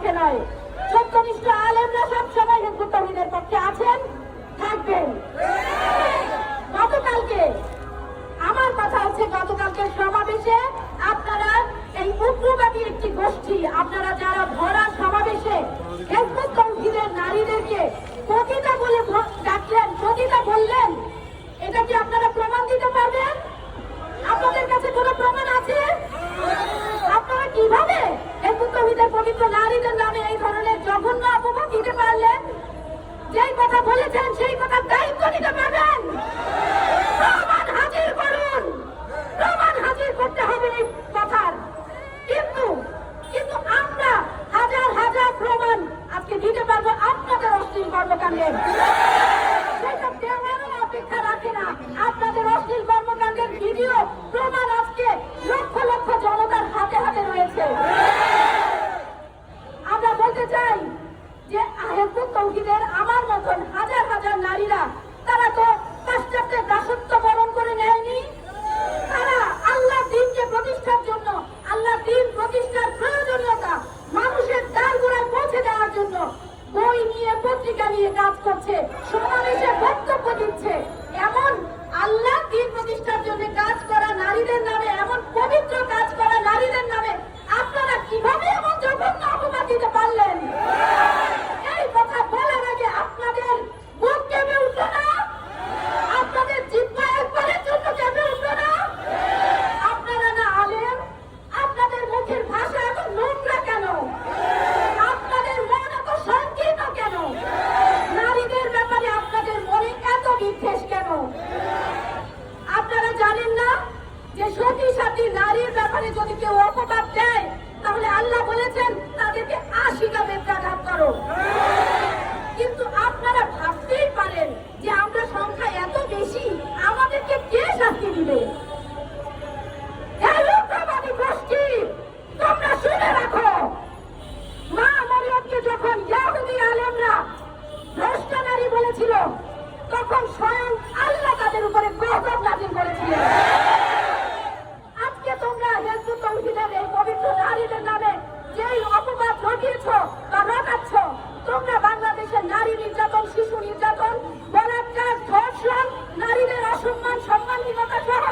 পক্ষে নয়, সত্যনিষ্ঠ আলেমরা সবসময় হিজবুত তাওহীদের পক্ষে আছেন, থাকবেন। গতকালকে আমার কথা হচ্ছে, গতকালকে সমাবেশে আপনারা এই উগ্রবাদী একটি গোষ্ঠী, আপনারা যারা ভরা সমাবেশে হিজবুত তাওহীদের নারীদেরকে পতিতা বলে ডাকলেন, পতিতা বললেন, এটা কি আপনারা প্রমাণ দিতে পারবেন? আপনাদের কাছে কোনো প্রমাণ আছে? আপনারা কিভাবে হিজবুত তাওহীদের পবিত্র নারীদের নামে এই ধরনের জঘন্য অপবাদ দিতে পারলেন? যেই কথা বলেছেন সেই কথার দায়িত্ব নিতে পারবেন? প্রমাণ হাজির করুন, প্রমাণ হাজির করতে হবে এই কথার। কিন্তু আমরা হাজার হাজার প্রমাণ আজকে দিতে পারবো আপনাদের অশ্লীল কর্মকাণ্ডের। সেটা দেওয়ারও অপেক্ষা রাখে না। আপনাদের অশ্লীল কর্মকাণ্ডের ভিডিও প্রমাণ আজকে লক্ষ লক্ষ জনতার হাতে হাতে রয়েছে। আমরা বলতে চাই যে হিজবুত তাওহীদের আমার মতন হাজার হাজার নারীরা, তারা তো পাশ্চাত্যের দাসত্ব বরণ করে নেয়নি। তারা আল্লাহ দ্বীনকে প্রতিষ্ঠার জন্য, আল্লাহ দ্বীন প্রতিষ্ঠার প্রয়োজনীয়তা মানুষের দ্বারগোড়ায় পৌঁছে দেওয়ার জন্য বই নিয়ে, পত্রিকা নিয়ে কাজ করছে, সমাবেশে বক্তব্য দিচ্ছে। এমন আল্লাহ দ্বীন প্রতিষ্ঠার জন্য কাজ করা নারীদের নামে, এমন পবিত্র কাজ করা নারীদের নামে আপনারা কিভাবে এমন জঘন্য অপবাদ দিতে পারলেন? এই কথা বলার আগে আপনাদের বুক কেঁপে উঠল না? আপনাদের জিহ্বা একবারের জন্য কেঁপে উঠল না? আপনারা না আলেম? আপনাদের মুখের ভাষা এত নোংরা কেন? আপনাদের মন এত সংকীর্ণ কেন? নারীদের ব্যাপারে আপনাদের মনে এত বিদ্বেষ কেন? আপনারা জানেন না যে সতী সাথী নারীর ব্যাপারে যদি কেউ অপবাদ দেয়, তাহলে আল্লাহ বলেছেন তাদেরকে ৮০টা বেত্রাঘাত করো। কিন্তু আপনারা ভাবতেই পারেন যে আমরা সংখ্যা এত বেশি, আমাদেরকে কে শাস্তি দিবে? গোষ্ঠী, তোমরা শুনে রাখো, মা মরিয়মকে যখন ইহুদি আলেমরা ভ্রষ্ট নারী বলেছিল, তখন স্বয়ং আল্লাহ তাদের উপরে গজব নাযিল করেছিলেন। আজকে তোমরা হিজবুত তাওহীদের এই পবিত্র নারীদের নামে যেই অপবাদ রটিয়েছ বা রটাচ্ছ, তোমরা বাংলাদেশের নারী নির্যাতন, শিশু নির্যাতন, বলাৎকার, ধর্ষণ, নারীদের অসম্মান, সম্মানহীনতা সহ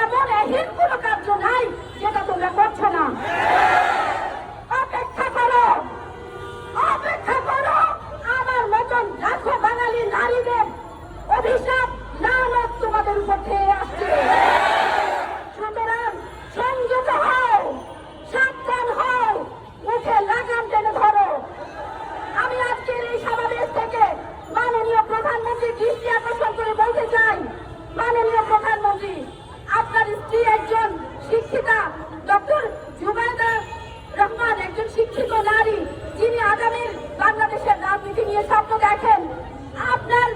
এমন এহেন কোনো কার্য নাই যেটা তোমরা করছো না। অপেক্ষা করো, অপেক্ষা করো। আমার মতন লাখো বাঙালি নারীদের অভিশাপ, লানত তোমাদের উপর খেয়ে আসছে। সুতরাং সংযত হও, সাবধান হও, মুখে লাগাম টেনে ধরো। আমি আজকের এই সমাবেশ থেকে মাননীয় প্রধানমন্ত্রীর দৃষ্টি আকর্ষণ করে বলতে চাই, মাননীয় প্রধানমন্ত্রী, আপনার স্ত্রী একজন শিক্ষিতা, ডক্টর জুবাইদা রহমান একজন শিক্ষিত নারী, যিনি আগামীর বাংলাদেশের রাজনীতি নিয়ে স্বপ্ন দেখেন। আপনার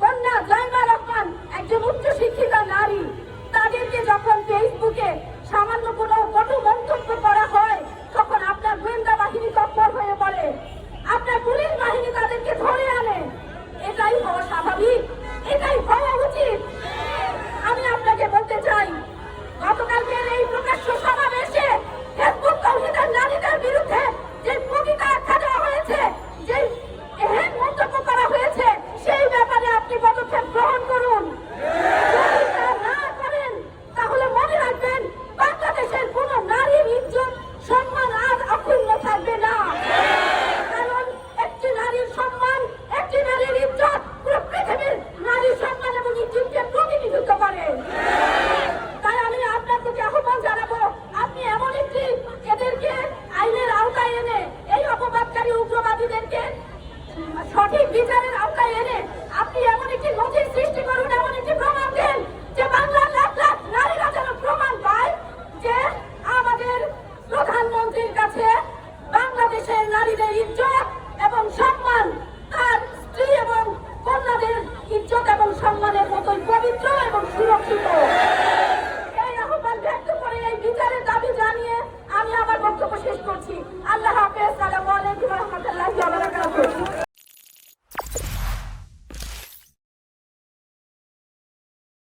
কন্যা জয়মা রহমান একজন উচ্চ শিক্ষিতা নারী। তাদেরকে যখন ফেসবুকে সামান্য কোনো কটু মন্তব্য করা হয়, তখন আপনার গোয়েন্দা বাহিনী তৎপর হয়ে পড়ে, আপনার পুলিশ বাহিনী তাদেরকে ধরে আনে। এটাই হওয়া স্বাভাবিক, এটাই হওয়া উচিত। আমি আপনাকে বলতে চাই, গতকালকের এই প্রকাশ্য সমাবেশে হিজবুত তাওহীদের নারীদের বিরুদ্ধে যে পতিতা আখ্যা দেওয়া হয়েছে, যে এহেন মন্তব্য করা হয়েছে, সেই ব্যাপারে আপনি পদক্ষেপ গ্রহণ করুন। যদি তা না করেন, তাহলে মনে রাখবেন বাংলাদেশের কোন নারীর ইজ্জত, সম্মান আর অক্ষুণ্ণ থাকবে না। কারণ একটি নারীর সম্মান, একটি নারীর ইজ্জত পুরো পৃথিবীর নারীর সম্মান এবং ইজ্জতকে প্রতিনিধিত্ব করে। তাই আমি আপনার প্রতি আহ্বান জানাবো, আপনি এমন একটি এদেরকে আইনের আওতায় এনে, এই অপবাদকারী উগ্রবাদীদেরকে সঠিক বিচারের আওতায় এনে আপনি এমন একটি নজির সৃষ্টি করুন, এমন একটি প্রমাণ দেন যে বাংলার লাখ লাখ নারীরা যেন প্রমাণ পায় যে আমাদের প্রধানমন্ত্রীর কাছে বাংলাদেশের নারীদের ইজ্জত এবং সম্মান তার স্ত্রী এবং কন্যাদের ইজ্জত এবং সম্মানের মতোই পবিত্র এবং সুরক্ষিত। এই আহ্বান ব্যক্ত করে এই বিচারের দাবি জানিয়ে আমি আমার বক্তব্য শেষ করছি। আল্লাহ হাফেজ। আসসালামু আলাইকুম ওয়া রাহমাতুল্লাহ।